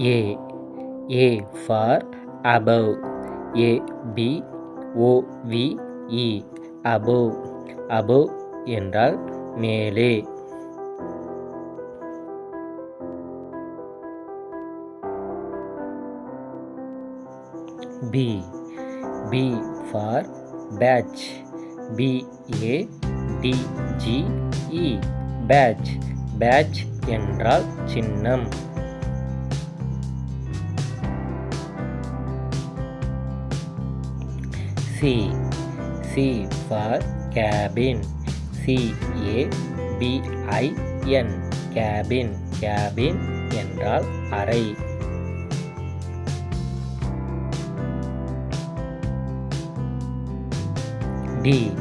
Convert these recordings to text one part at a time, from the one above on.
A. A for above. ABOVE. above. above என்றால் மேலே. B. B for badge. BADGE. badge. badge என்றால் சின்னம். C. C for cabin. CABIN. cabin. cabin என்றால் அறை. D.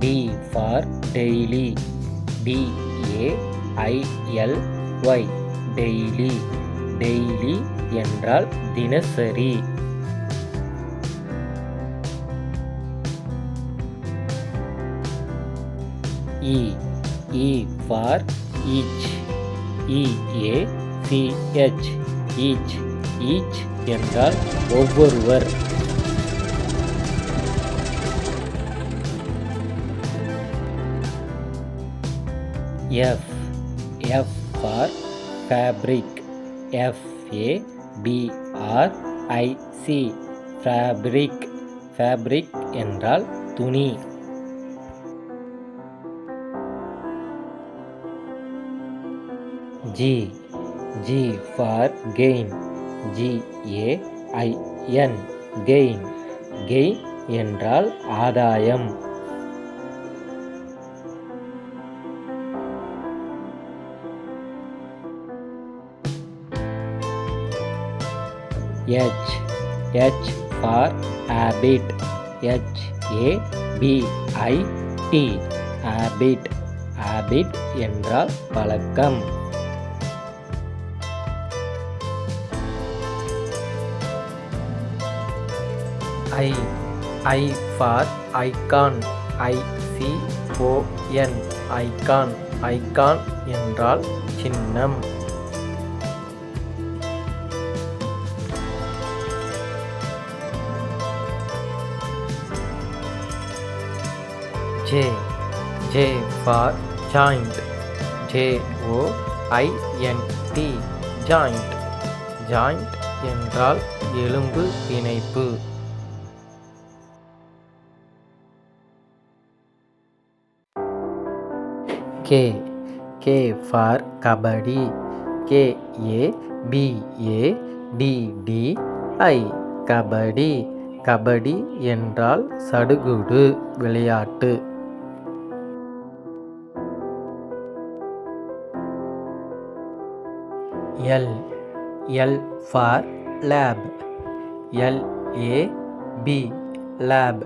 D for daily. DAILY. daily. daily என்றால் தினசரி. E. E for each. EACH. each. each என்றால் ஒவ்வொருவர். F. F for fabric. FABRIC. fabric. fabric என்றால் துணி. G. G for gain. GAIN. gain. gain என்றால் ஆதாயம். H. H for habit. HABIT. habit. habit என்றால் பழக்கம். I. I for icon. ICON. icon. icon என்றால் சின்னம். J. J for joint. JOINT. joint. joint என்றால் எலும்பு இணைப்பு. K. K for kabaddi. KABADDI. kabaddi. kabaddi என்றால் சடுகுடு விளையாட்டு. L. L for lab. LAB. lab.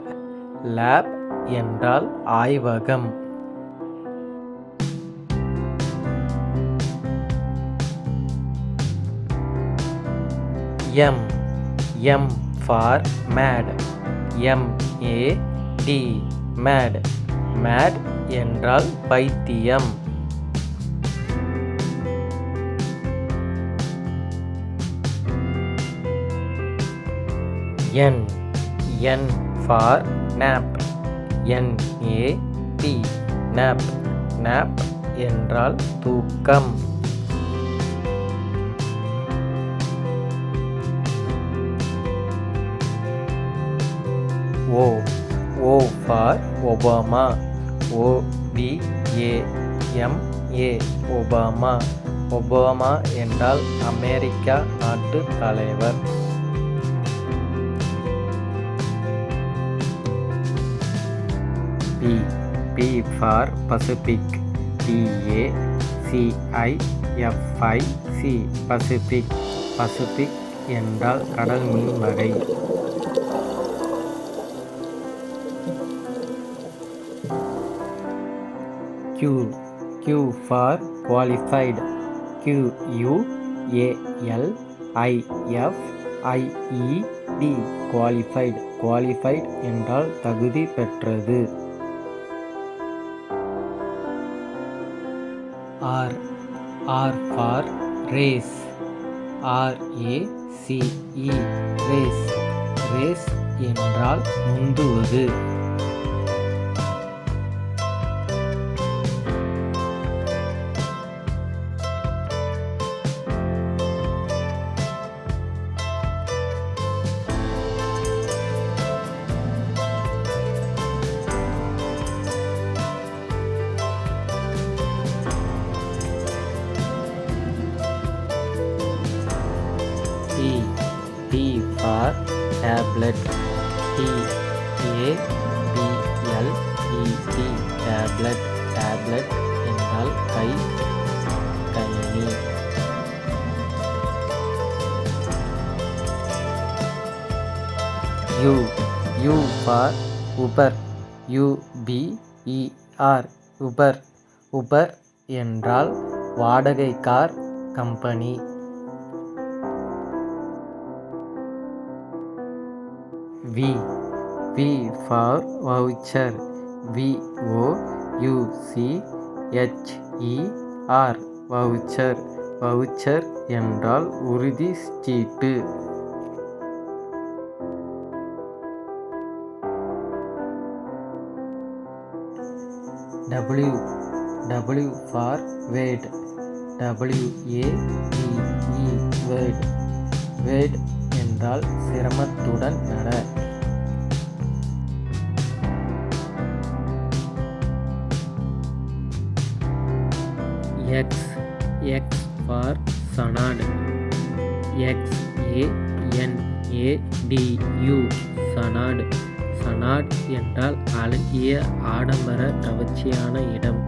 lab என்றால் ஆய்வகம். M. M for mad. MAD. mad. mad என்றால் பைத்தியம். N. N for nap. NAP. nap. nap என்றால் தூக்கம். O. O for Obama. OBAMA. Obama. Obama என்றால் அமெரிக்கா நாட்டு தலைவர். P. P for Pacific. PACIFIC. Pacific. Pacific என்றால் கடல் மீன் வகை. Q. Q for qualified. QUALIFIED. qualified. qualified என்றால் தகுதி பெற்றது. R. R for race. RACE race. Race என்றால் முந்துவது. T for tablet. TABLET. tablet. tablet என்றால் கணினி. U for Uber. UBER. Uber என்றால் வாடகை car company. V for voucher. VOUCHER. Voucher என்றால் உறுதி சீட்டு. W for wait. WADE. wait என்றால் சிரமத்துடன் நட. X for Xanadu. XANADU. சனாட் என்றால் அழகிய ஆடம்பர கவர்ச்சியான இடம்.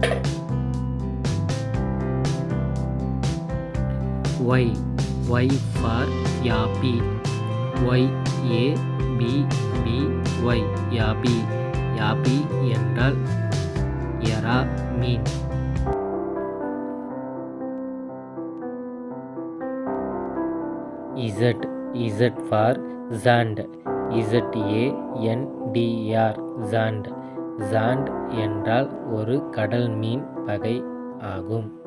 Y for யாப்பி. YABBY. யாப்பி என்றால் எறா மீன். Z for Zand. ZANDR. Zand என்றால் ஒரு கடல் மீன் வகை ஆகும்.